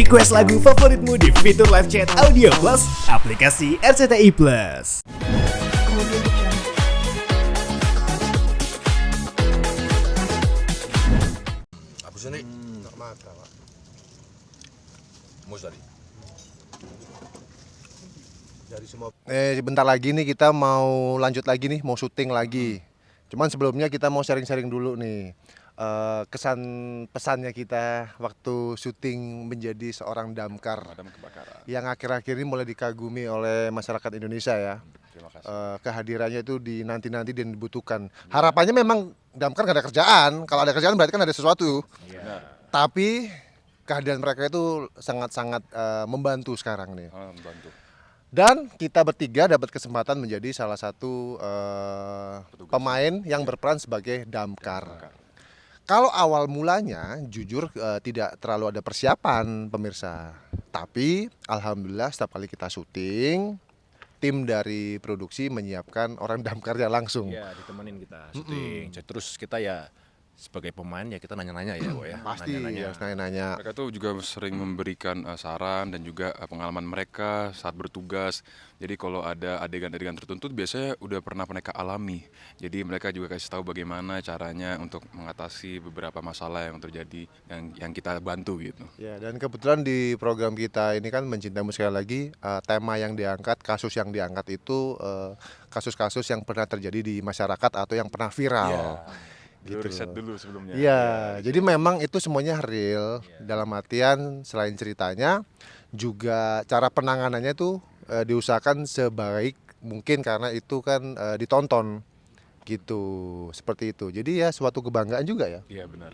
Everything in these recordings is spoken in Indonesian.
Request lagu favoritmu di fitur live chat Audio Plus, aplikasi RCTI Plus. Habis ini tak mata, Pak. Mus tadi. Dari semua. Bentar lagi nih kita mau lanjut lagi nih, mau syuting lagi. Cuman sebelumnya kita mau sharing-sharing dulu nih. Kesan pesannya kita waktu syuting menjadi seorang damkar yang akhir-akhir ini mulai dikagumi oleh masyarakat Indonesia ya. Terima kasih. Kehadirannya itu dinanti-nanti dan dibutuhkan. Harapannya memang damkar nggak ada kerjaan. Kalau ada kerjaan berarti kan ada sesuatu. Ya. Tapi kehadiran mereka itu sangat-sangat membantu sekarang nih. Membantu. Dan kita bertiga dapat kesempatan menjadi salah satu pemain yang berperan sebagai damkar. Kalau awal mulanya jujur tidak terlalu ada persiapan pemirsa. Tapi alhamdulillah setiap kali kita syuting, tim dari produksi menyiapkan orang damkarnya langsung. Ya, ditemenin kita syuting. Terus kita ya sebagai pemain ya kita nanya-nanya ya, Bo ya. Pasti harus nanya-nanya. Mereka tuh juga sering memberikan saran dan juga pengalaman mereka saat bertugas. Jadi kalau ada adegan-adegan tertentu biasanya udah pernah mereka alami. Jadi mereka juga kasih tahu bagaimana caranya untuk mengatasi beberapa masalah yang terjadi yang kita bantu gitu. Ya, dan kebetulan di program kita ini kan Mencintaimu Sekali Lagi, tema yang diangkat, kasus yang diangkat itu kasus-kasus yang pernah terjadi di masyarakat atau yang pernah viral. Gitu. Riset dulu sebelumnya. Iya, jadi memang itu semuanya real. Dalam artian selain ceritanya, juga cara penanganannya tuh diusahakan sebaik mungkin karena itu kan ditonton gitu, seperti itu. Jadi ya suatu kebanggaan juga ya. Iya benar.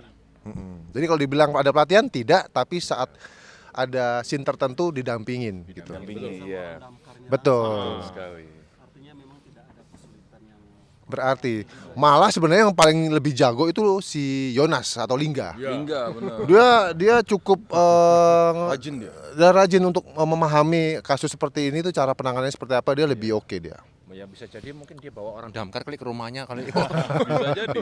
Jadi kalau dibilang ada pelatihan tidak, tapi saat ada scene tertentu didampingin gitu. Iya. Betul. Sekali. Berarti malah sebenarnya yang paling lebih jago itu si Yonas atau Lingga. Lingga benar. Dia cukup Rajin dia. rajin untuk memahami kasus seperti ini tuh cara penanganannya seperti apa, dia lebih oke dia. Ya bisa jadi mungkin dia bawa orang damkar kali ke rumahnya kali. Bisa jadi.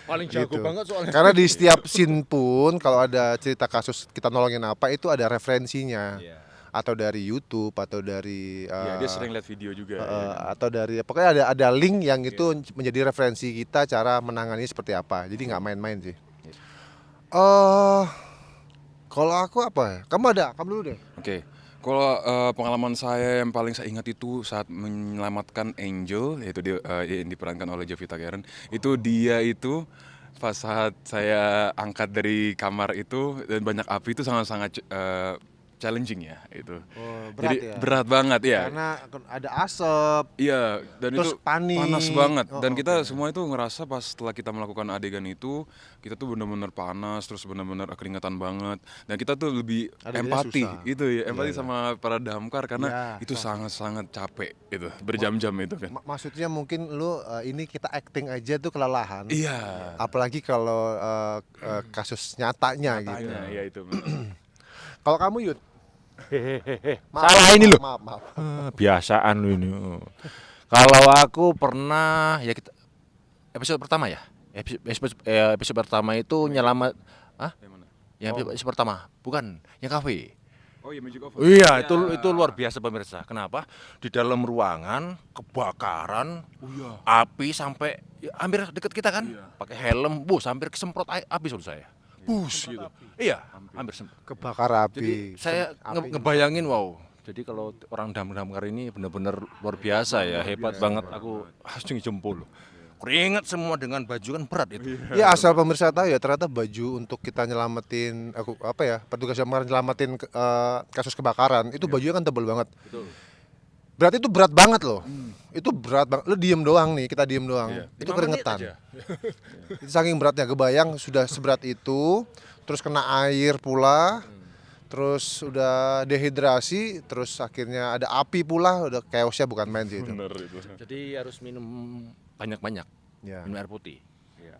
Paling jago Gitu. banget soalnya. Karena di setiap scene pun kalau ada cerita kasus kita nolongin apa itu ada referensinya. Iya. Atau dari YouTube atau dari Iya, dia sering lihat video juga. atau dari pokoknya ada link yang itu menjadi referensi kita cara menangani seperti apa. Jadi nggak main-main sih. Kalau aku apa ya? Kamu dulu deh. Oke. Kalau pengalaman saya yang paling saya ingat itu saat menyelamatkan Angel, yaitu dia yang diperankan oleh Jovita Karen. Itu dia itu pas saat saya angkat dari kamar itu dan banyak api itu sangat-sangat challenging ya itu. Berat Jadi ya? berat banget ya. Karena ada asap. Iya, dan Terus itu panik. panas banget. Dan kita oke. semua itu ngerasa pas setelah kita melakukan adegan itu, kita tuh benar-benar panas, terus benar-benar keringetan banget. Dan kita tuh lebih Adegannya empati, susah. itu ya, empati sama para damkar karena Iya, itu sangat-sangat capek itu, berjam-jam itu kan. Maksudnya mungkin lu ini kita acting aja tuh kelelahan. Iya. Apalagi kalau kasus nyatanya gitu. Tanya, ya itu. Kalau kamu Yud? Salah ini loh. Maaf. Biasaan lu ini. Kalau aku pernah ya kita episode pertama ya. Episode pertama itu nyelamat Yang mana? Yang episode pertama, bukan, yang kafe. Oh iya, Magic Oven. Iya, itu luar biasa pemirsa. Kenapa? Di dalam ruangan kebakaran, api sampai ya, hampir deket kita kan, pakai helm, hampir kesemprot api suruh saya. Bus gitu. Iya, hampir semprot. Kebakar Jadi api. saya ngebayangin wow. Jadi kalau orang damkar ini benar-benar luar biasa ya, hebat banget. Aku langsung jempol. Keringat semua dengan baju kan berat itu. Ya asal pemirsa tahu ya ternyata baju untuk kita nyelamatin petugas damkar nyelamatin kasus kebakaran itu bajunya kan tebel banget. Betul. Berarti itu berat banget loh. Itu berat banget. Lu diem doang nih, kita diem doang. Itu 5 menit keringetan. aja. Itu saking beratnya, kebayang sudah seberat itu, terus kena air pula, terus udah dehidrasi, terus akhirnya ada api pula, udah chaosnya bukan main sih itu. Bener itu. Jadi harus minum banyak-banyak. Ya. Minum air putih.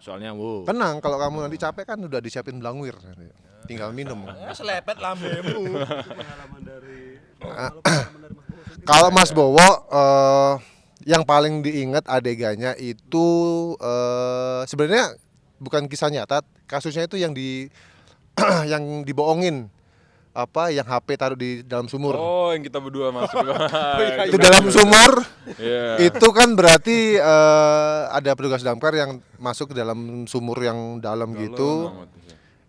Soalnya wow. Tenang, kalau kamu nanti capek kan udah disiapin belangwir, tinggal minum. Selepet lambemu. Kalau Mas Bowo, yang paling diingat adegannya itu sebenarnya bukan kisah nyata, kasusnya itu yang yang dibohongin yang HP taruh di dalam sumur. Oh, yang kita berdua masuk. Itu dalam sumur. Iya. Itu kan berarti ada petugas damkar yang masuk ke dalam sumur yang dalam gitu.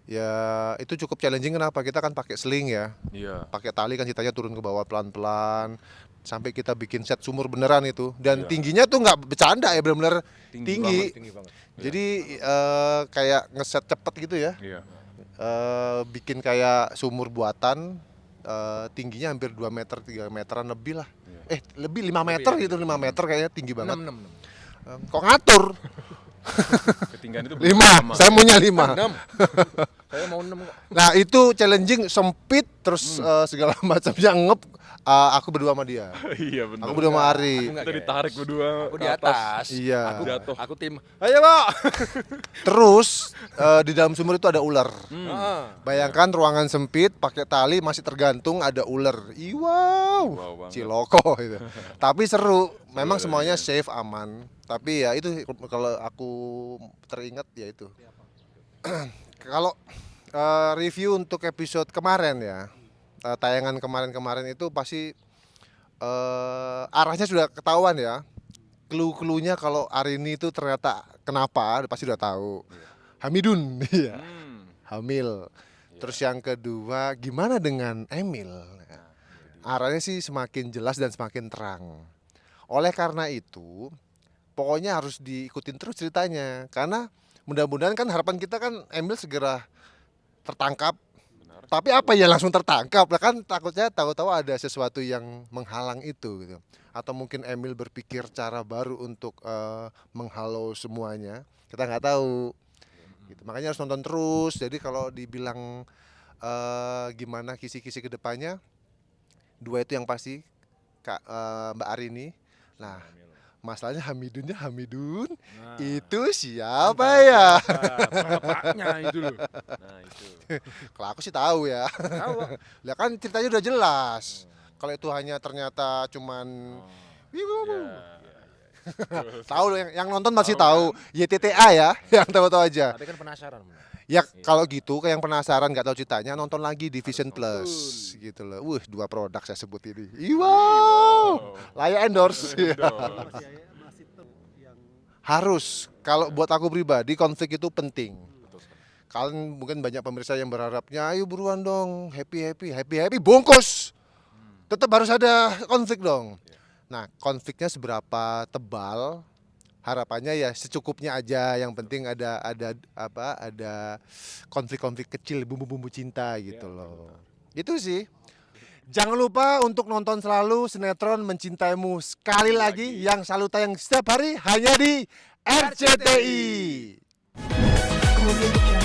Ya itu cukup challenging. Kenapa? Kita kan pakai sling ya, Iya. pakai tali kan ceritanya turun ke bawah pelan-pelan sampai kita bikin set sumur beneran itu. Dan tingginya tuh nggak bercanda ya, benar-benar tinggi. Tinggi banget. Jadi kayak ngeset cepet gitu ya. Iya. Bikin kayak sumur buatan, tingginya hampir 2 meter, 3 meteran lebih lah. Lebih 5 meter gitu, 5 meter kayaknya tinggi banget. 6. Kok ngatur? Ketinggian itu 5, saya maunya 5. 6. Saya mau 6 kok. Nah itu challenging, sempit, terus segala macamnya ngep. Aku berdua sama dia. Iya benar. Aku berdua sama Ari. Kita ditarik berdua. Aku di atas. Iya. Aku Jatuh. Aku tim. Ayo, Pak. Terus di dalam sumur itu ada ular. Ah. Bayangkan ruangan sempit, pakai tali masih tergantung ada ular. Wow banget. Ciloko itu. Tapi seru. Memang semuanya safe, aman. Tapi ya itu kalau aku teringat ya itu. Kalau review untuk episode kemarin ya. Tayangan kemarin itu pasti arahnya sudah ketahuan ya. Clue-cluenya kalau Arini itu ternyata kenapa pasti udah tahu. Hamidun, iya. Hamil. Terus yang kedua, gimana dengan Emil? Arahnya sih semakin jelas dan semakin terang. Oleh karena itu, pokoknya harus diikutin terus ceritanya. Karena mudah-mudahan kan harapan kita kan Emil segera tertangkap. Tapi apa ya langsung tertangkap lah kan, takutnya tahu-tahu ada sesuatu yang menghalang itu gitu. Atau mungkin Emil berpikir cara baru untuk menghalau semuanya. Kita nggak tahu. Gitu. Makanya harus nonton terus. Jadi kalau dibilang gimana kisi-kisi kedepannya, 2 itu yang pasti Mbak Arini. Nah, masalahnya Hamidun itu siapa ya? Bapaknya itu loh. Nah, itu. Kalau aku sih tahu ya. Tahu. Lah kan ceritanya udah jelas. Kalau itu hanya ternyata cuman tahu loh, yang nonton masih tahu. YTTA ya, yang tahu-tahu aja. Tapi kan penasaran. Ya kalau gitu, kayak yang penasaran nggak tahu ceritanya, nonton lagi di Vision Plus gitu loh. 2 produk saya sebut ini. Wow, layak endorse. Harus. Kalau buat aku pribadi konflik itu penting. Kalian mungkin banyak pemirsa yang berharapnya, ayo buruan dong, happy, bungkus. Tetap harus ada konflik dong. Nah, konfliknya seberapa tebal? Harapannya ya secukupnya aja. Yang penting ada konflik-konflik kecil, bumbu-bumbu cinta gitu loh. Itu sih. Jangan lupa untuk nonton selalu sinetron Mencintaimu sekali lagi yang selalu tayang setiap hari hanya di RCTI. Audio Jungle.